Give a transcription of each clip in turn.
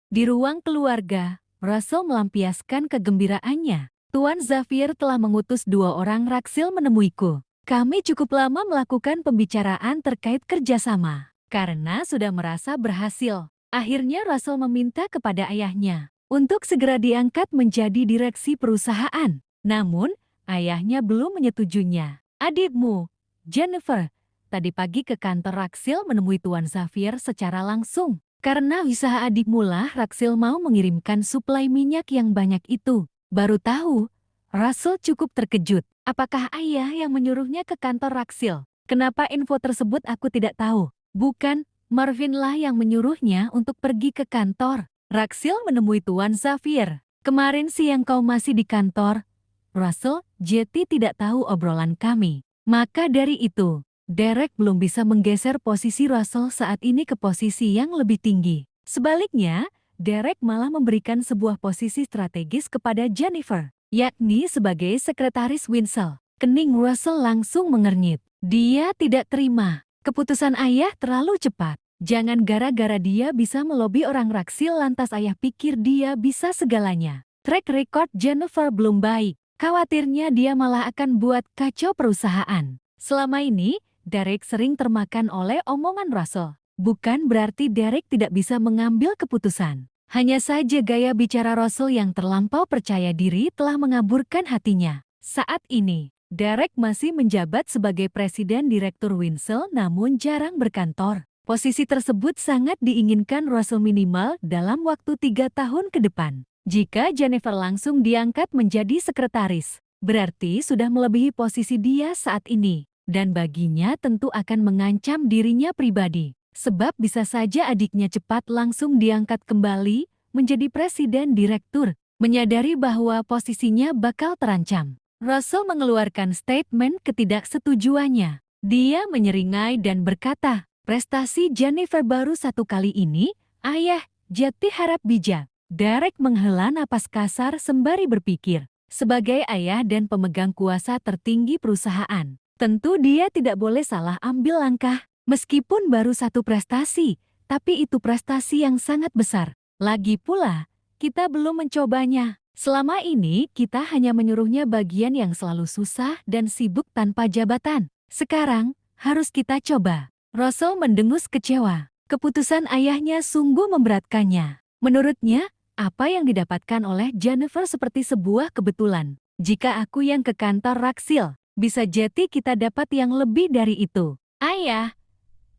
Di ruang keluarga, Russell melampiaskan kegembiraannya. Tuan Xavier telah mengutus 2 orang raksil menemuiku. Kami cukup lama melakukan pembicaraan terkait kerjasama. Karena sudah merasa berhasil, akhirnya Russell meminta kepada ayahnya untuk segera diangkat menjadi direksi perusahaan. Namun, ayahnya belum menyetujuinya. Adikmu, Jennifer, tadi pagi ke kantor raksil menemui Tuan Xavier secara langsung. Karena usaha adikmu lah raksil mau mengirimkan suplai minyak yang banyak itu. Baru tahu, Russell cukup terkejut. Apakah ayah yang menyuruhnya ke kantor raksil? Kenapa info tersebut aku tidak tahu? Bukan, Marvin lah yang menyuruhnya untuk pergi ke kantor raksil menemui Tuan Xavier. Kemarin siang kau masih di kantor, Russell. Jetty tidak tahu obrolan kami. Maka dari itu, Derek belum bisa menggeser posisi Russell saat ini ke posisi yang lebih tinggi. Sebaliknya, Derek malah memberikan sebuah posisi strategis kepada Jennifer, yakni sebagai sekretaris Winsel. Kening Russell langsung mengernyit. Dia tidak terima. Keputusan ayah terlalu cepat. Jangan gara-gara dia bisa melobi orang raksil lantas ayah pikir dia bisa segalanya. Track record Jennifer belum baik. Khawatirnya dia malah akan buat kacau perusahaan. Selama ini, Derek sering termakan oleh omongan Russell. Bukan berarti Derek tidak bisa mengambil keputusan. Hanya saja gaya bicara Russell yang terlampau percaya diri telah mengaburkan hatinya. Saat ini, Derek masih menjabat sebagai presiden direktur Winsel namun jarang berkantor. Posisi tersebut sangat diinginkan Russell minimal dalam waktu 3 tahun ke depan. Jika Jennifer langsung diangkat menjadi sekretaris, berarti sudah melebihi posisi dia saat ini. Dan baginya tentu akan mengancam dirinya pribadi. Sebab bisa saja adiknya cepat langsung diangkat kembali menjadi presiden direktur, menyadari bahwa posisinya bakal terancam. Russell mengeluarkan statement ketidaksetujuannya. Dia menyeringai dan berkata, prestasi Jennifer baru 1 kali ini, ayah, Jetty harap bijak. Derek menghela napas kasar sembari berpikir, sebagai ayah dan pemegang kuasa tertinggi perusahaan, tentu dia tidak boleh salah ambil langkah. Meskipun baru 1 prestasi, tapi itu prestasi yang sangat besar. Lagi pula, kita belum mencobanya. Selama ini kita hanya menyuruhnya bagian yang selalu susah dan sibuk tanpa jabatan. Sekarang, harus kita coba. Russell mendengus kecewa. Keputusan ayahnya sungguh memberatkannya. Menurutnya, apa yang didapatkan oleh Jennifer seperti sebuah kebetulan. Jika aku yang ke kantor raksil, bisa jadi kita dapat yang lebih dari itu. Ayah,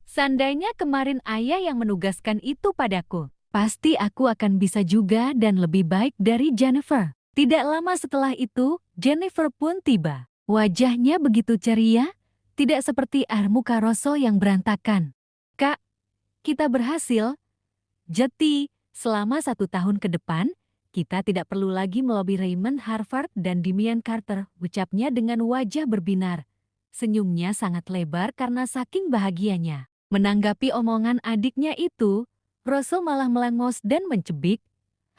seandainya kemarin ayah yang menugaskan itu padaku, pasti aku akan bisa juga dan lebih baik dari Jennifer. Tidak lama setelah itu, Jennifer pun tiba. Wajahnya begitu ceria, tidak seperti muka Russell yang berantakan. Kak, kita berhasil. Jetty, selama 1 tahun ke depan, kita tidak perlu lagi melobi Raymond Harvard dan Damian Carter, ucapnya dengan wajah berbinar. Senyumnya sangat lebar karena saking bahagianya. Menanggapi omongan adiknya itu, Russell malah melengos dan mencebik.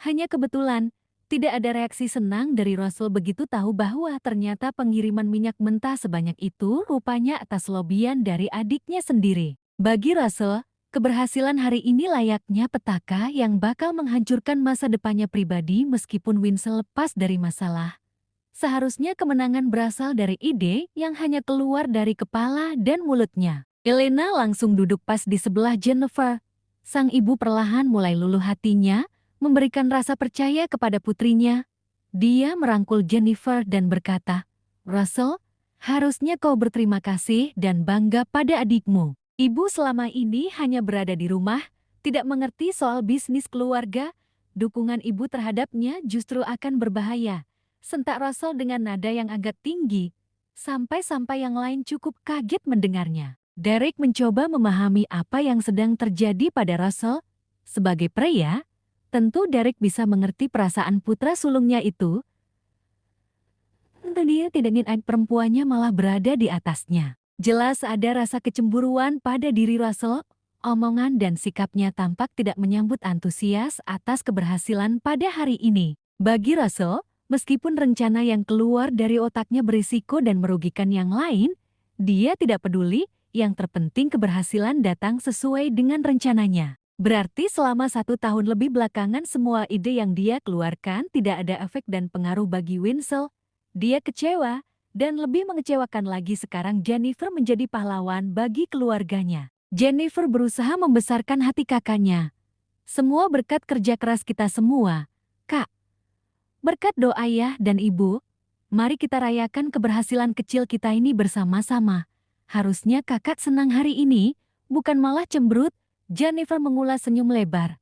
Hanya kebetulan, tidak ada reaksi senang dari Russell begitu tahu bahwa ternyata pengiriman minyak mentah sebanyak itu rupanya atas lobian dari adiknya sendiri. Bagi Russell, keberhasilan hari ini layaknya petaka yang bakal menghancurkan masa depannya pribadi meskipun Winsel lepas dari masalah. Seharusnya kemenangan berasal dari ide yang hanya keluar dari kepala dan mulutnya. Elena langsung duduk pas di sebelah Jennifer. Sang ibu perlahan mulai luluh hatinya, memberikan rasa percaya kepada putrinya. Dia merangkul Jennifer dan berkata, Russell, harusnya kau berterima kasih dan bangga pada adikmu. Ibu selama ini hanya berada di rumah, tidak mengerti soal bisnis keluarga. Dukungan ibu terhadapnya justru akan berbahaya. Sentak Russell dengan nada yang agak tinggi, sampai-sampai yang lain cukup kaget mendengarnya. Derek mencoba memahami apa yang sedang terjadi pada Russell. Sebagai pria, tentu Derek bisa mengerti perasaan putra sulungnya itu. Dia tidak ingin perempuannya malah berada di atasnya. Jelas ada rasa kecemburuan pada diri Russell. Omongan dan sikapnya tampak tidak menyambut antusias atas keberhasilan pada hari ini. Bagi Russell, meskipun rencana yang keluar dari otaknya berisiko dan merugikan yang lain, dia tidak peduli, yang terpenting keberhasilan datang sesuai dengan rencananya. Berarti selama 1 tahun lebih belakangan semua ide yang dia keluarkan tidak ada efek dan pengaruh bagi Winsel. Dia kecewa, dan lebih mengecewakan lagi sekarang Jennifer menjadi pahlawan bagi keluarganya. Jennifer berusaha membesarkan hati kakaknya. Semua berkat kerja keras kita semua, Kak. Berkat doa ayah dan ibu, mari kita rayakan keberhasilan kecil kita ini bersama-sama. Harusnya kakak senang hari ini, bukan malah cemberut. Jennifer mengulas senyum lebar.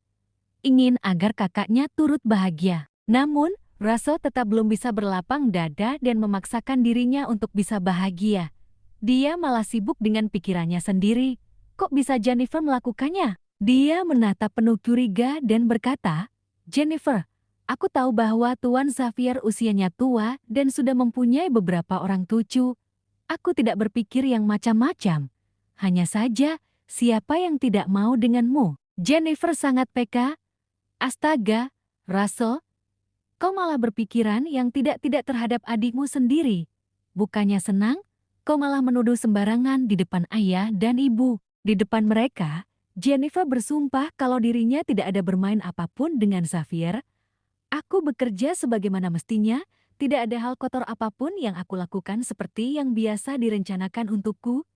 Ingin agar kakaknya turut bahagia. Namun, Russell tetap belum bisa berlapang dada dan memaksakan dirinya untuk bisa bahagia. Dia malah sibuk dengan pikirannya sendiri. Kok bisa Jennifer melakukannya? Dia menatap penuh curiga dan berkata, Jennifer, aku tahu bahwa Tuan Xavier usianya tua dan sudah mempunyai beberapa orang cucu. Aku tidak berpikir yang macam-macam. Hanya saja, siapa yang tidak mau denganmu? Jennifer sangat peka. Astaga, Russell, kau malah berpikiran yang tidak-tidak terhadap adikmu sendiri. Bukannya senang, kau malah menuduh sembarangan di depan ayah dan ibu. Di depan mereka, Jennifer bersumpah kalau dirinya tidak ada bermain apapun dengan Xavier. Aku bekerja sebagaimana mestinya, tidak ada hal kotor apapun yang aku lakukan seperti yang biasa direncanakan untukku.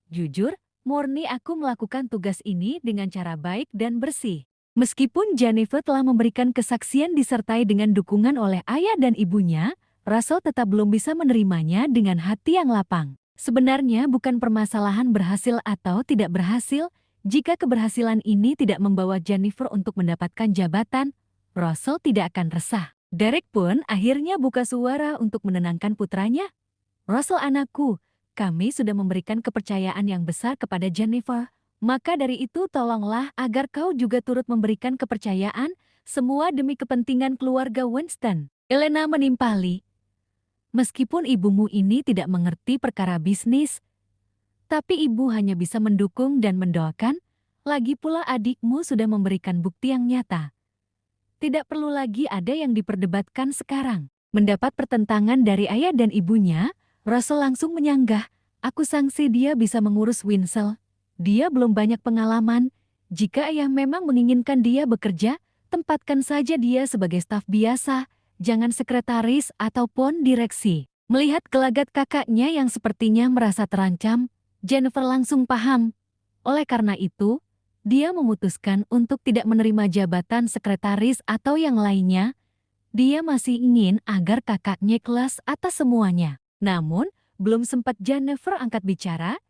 Jujur, murni aku melakukan tugas ini dengan cara baik dan bersih. Meskipun Jennifer telah memberikan kesaksian disertai dengan dukungan oleh ayah dan ibunya, Russell tetap belum bisa menerimanya dengan hati yang lapang. Sebenarnya bukan permasalahan berhasil atau tidak berhasil, jika keberhasilan ini tidak membawa Jennifer untuk mendapatkan jabatan, Russell tidak akan resah. Derek pun akhirnya buka suara untuk menenangkan putranya. Russell anakku, kami sudah memberikan kepercayaan yang besar kepada Jennifer. Maka dari itu tolonglah agar kau juga turut memberikan kepercayaan, semua demi kepentingan keluarga Winston. Elena menimpali. Meskipun ibumu ini tidak mengerti perkara bisnis, tapi ibu hanya bisa mendukung dan mendoakan, lagi pula adikmu sudah memberikan bukti yang nyata. Tidak perlu lagi ada yang diperdebatkan sekarang. Mendapat pertentangan dari ayah dan ibunya, Russell langsung menyanggah, aku sangsi dia bisa mengurus Winsel. Dia belum banyak pengalaman. Jika ayah memang menginginkan dia bekerja, tempatkan saja dia sebagai staf biasa, jangan sekretaris ataupun direksi. Melihat gelagat kakaknya yang sepertinya merasa terancam, Jennifer langsung paham. Oleh karena itu, dia memutuskan untuk tidak menerima jabatan sekretaris atau yang lainnya. Dia masih ingin agar kakaknya ikhlas atas semuanya. Namun, belum sempat Jennifer angkat bicara,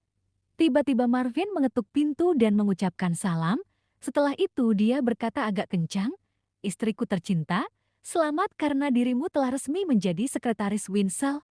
tiba-tiba Marvin mengetuk pintu dan mengucapkan salam. Setelah itu dia berkata agak kencang, istriku tercinta, selamat karena dirimu telah resmi menjadi sekretaris Winsel.